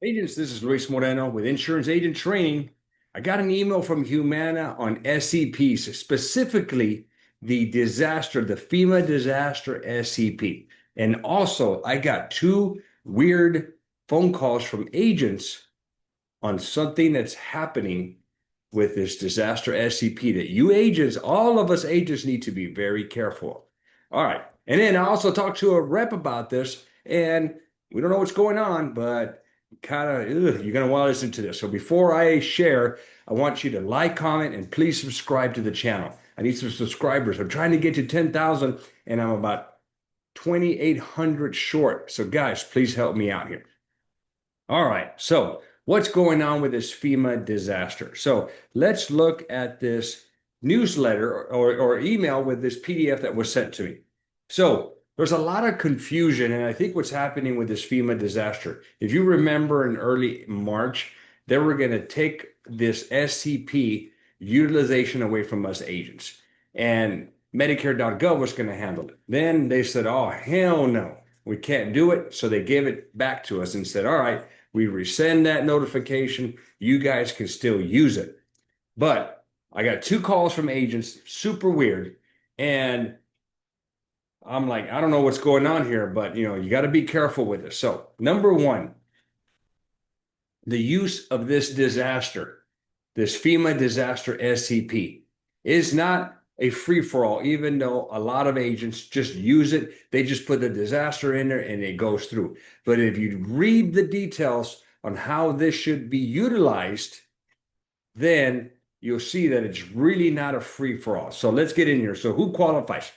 Agents, this is Luis Moreno with Insurance Agent Training. I got an email from Humana on SEPs, specifically the FEMA disaster SEP. And also, I got two weird phone calls from agents on something that's happening with this disaster SEP that you agents, all of us agents, need to be very careful. All right. And then I also talked to a rep about this, and we don't know what's going on, but kind of, you're going to want to listen to this. So before I share, I want you to like, comment, and please subscribe to the channel. I need some subscribers. I'm trying to get to 10,000, and I'm about 2,800 short. So guys, please help me out here. All right. So what's going on with this FEMA disaster? So let's look at this newsletter or email with this PDF that was sent to me. So there's a lot of confusion, and I think what's happening with this FEMA disaster, if you remember in early March, they were going to take this SCP utilization away from us agents, and Medicare.gov was going to handle it. Then they said, oh, hell no, we can't do it. So they gave it back to us and said, all right, we resend that notification. You guys can still use it. But I got two calls from agents, super weird. And I'm like, I don't know what's going on here, but you got to be careful with this. So, number one, the use of this disaster, this FEMA disaster SCP, is not a free-for-all, even though a lot of agents just use it. They just put the disaster in there and it goes through. But if you read the details on how this should be utilized, then you'll see that it's really not a free-for-all. So let's get in here. So who qualifies?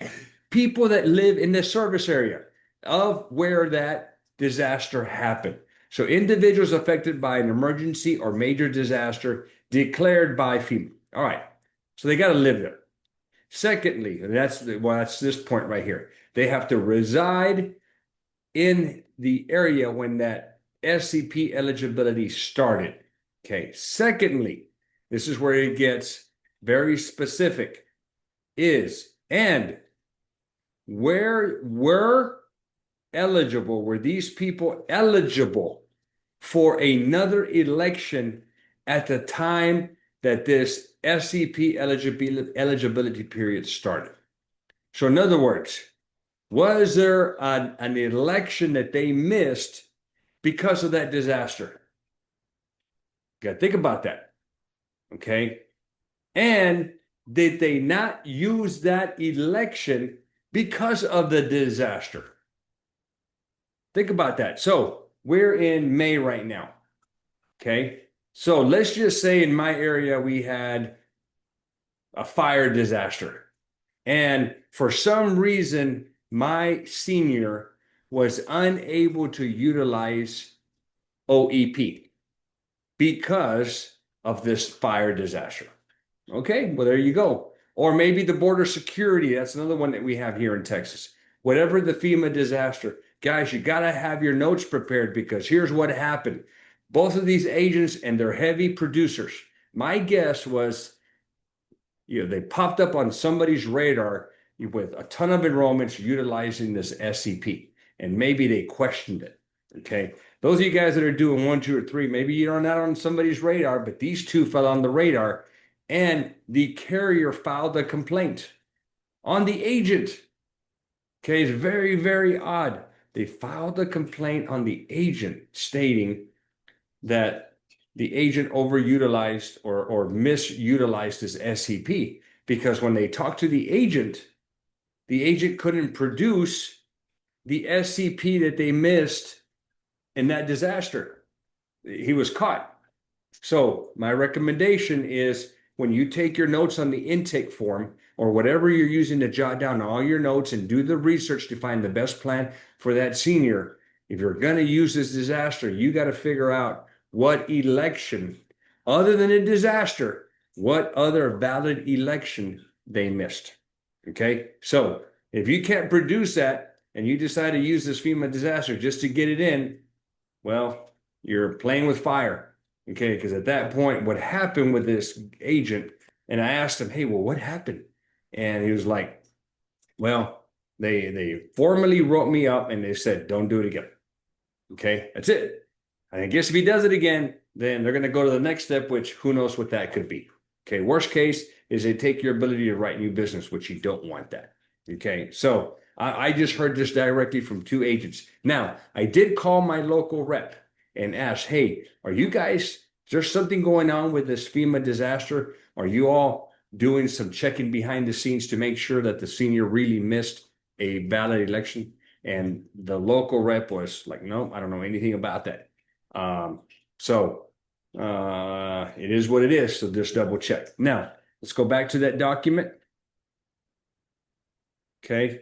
People that live in the service area of where that disaster happened. So individuals affected by an emergency or major disaster declared by FEMA. All right. So they got to live there. Secondly, and that's this point right here. They have to reside in the area when that SCP eligibility started. Okay. Secondly, this is where it gets very specific, and were these people eligible for another election at the time that this SCP eligibility period started? So in other words, was there an election that they missed because of that disaster? You got to think about that. Okay. And did they not use that election because of the disaster? Think about that. So we're in May right now. Okay. So let's just say in my area, we had a fire disaster. And for some reason, my senior was unable to utilize OEP because of this fire disaster. Okay, well, there you go. Or maybe the border security. That's another one that we have here in Texas. Whatever the FEMA disaster, guys, you got to have your notes prepared, because here's what happened. Both of these agents, and they're heavy producers. My guess was, they popped up on somebody's radar with a ton of enrollments utilizing this SCP, and maybe they questioned it. Okay. Those of you guys that are doing 1, 2, or 3, maybe you're not on somebody's radar, but these two fell on the radar, and the carrier filed a complaint on the agent. Okay, it's very, very odd. They filed a complaint on the agent stating that the agent overutilized or misutilized this SCP, because when they talked to the agent couldn't produce the SCP that they missed in that disaster. He was caught. So my recommendation is, when you take your notes on the intake form or whatever you're using to jot down all your notes and do the research to find the best plan for that senior, if you're going to use this disaster, you got to figure out what election, other than a disaster, what other valid election they missed. Okay. So if you can't produce that and you decide to use this FEMA disaster just to get it in, well, you're playing with fire. Okay, because at that point, what happened with this agent, and I asked him, hey, well, what happened? And he was like, well, they formally wrote me up and they said, don't do it again. Okay, that's it. And I guess if he does it again, then they're going to go to the next step, which who knows what that could be. Okay. Worst case is they take your ability to write new business, which you don't want that. Okay. So I just heard this directly from 2 agents. Now, I did call my local rep and ask, hey, are you guys, is there something going on with this FEMA disaster? Are you all doing some checking behind the scenes to make sure that the senior really missed a valid election? And the local rep was like, no, I don't know anything about that. So it is what it is. So just double check. Now, let's go back to that document. Okay.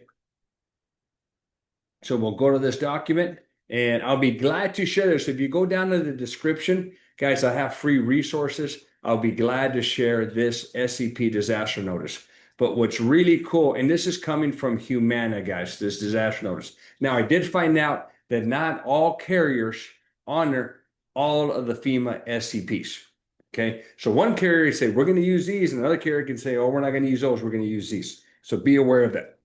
So we'll go to this document and I'll be glad to share this. If you go down to the description, guys, I have free resources. I'll be glad to share this SEP disaster notice. But what's really cool, and this is coming from Humana, guys, this disaster notice. Now, I did find out that not all carriers honor all of the FEMA SEPs. Okay. So one carrier can say, we're going to use these, and another carrier can say, oh, we're not going to use those, we're going to use these. So be aware of that.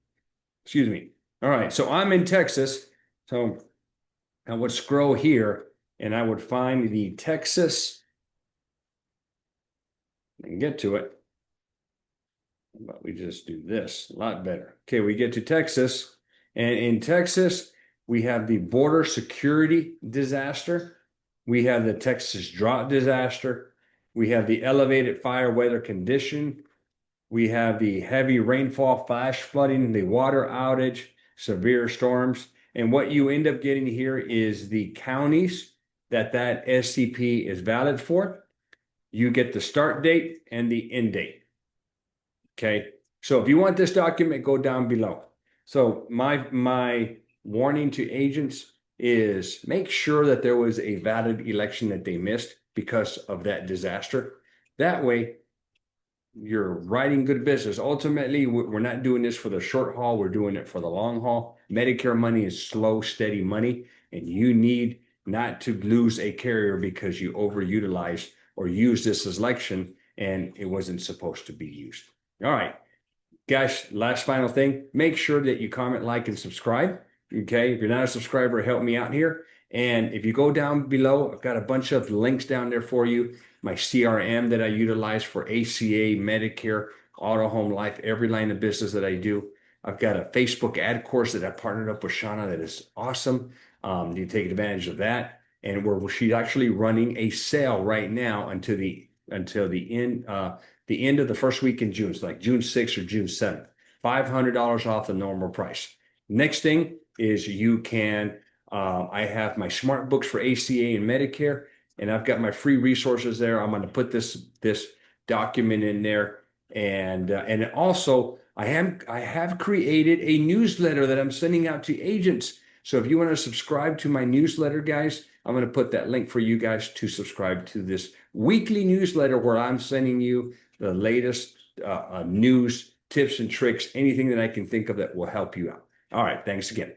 Excuse me. All right, so I'm in Texas. So I would scroll here and I would find the Texas. I can get to it. But we just do this a lot better. Okay, we get to Texas. And in Texas, we have the border security disaster. We have the Texas drought disaster. We have the elevated fire weather condition. We have the heavy rainfall, flash flooding, the water outage, severe storms. And what you end up getting here is the counties that SCP is valid for. You get the start date and the end date. Okay. So if you want this document, go down below. So my warning to agents is make sure that there was a valid election that they missed because of that disaster. That way, you're writing good business. Ultimately, we're not doing this for the short haul. We're doing it for the long haul. Medicare money is slow, steady money, and you need not to lose a carrier because you overutilized or used this election and it wasn't supposed to be used. All right, guys, last final thing, make sure that you comment, like, and subscribe. Okay, if you're not a subscriber, help me out here. And if you go down below, I've got a bunch of links down there for you. My CRM that I utilize for ACA, Medicare, auto, home, life, every line of business that I do. I've got a Facebook ad course that I partnered up with Shauna that is awesome. You take advantage of that. And she's actually running a sale right now until the end of the first week in June. It's like June 6th or June 7th. $500 off the normal price. Next thing is you can, I have my smart books for ACA and Medicare, and I've got my free resources there. I'm going to put this document in there, and also I have created a newsletter that I'm sending out to agents. So if you want to subscribe to my newsletter, guys, I'm going to put that link for you guys to subscribe to this weekly newsletter where I'm sending you the latest news, tips, and tricks, anything that I can think of that will help you out. All right, thanks again.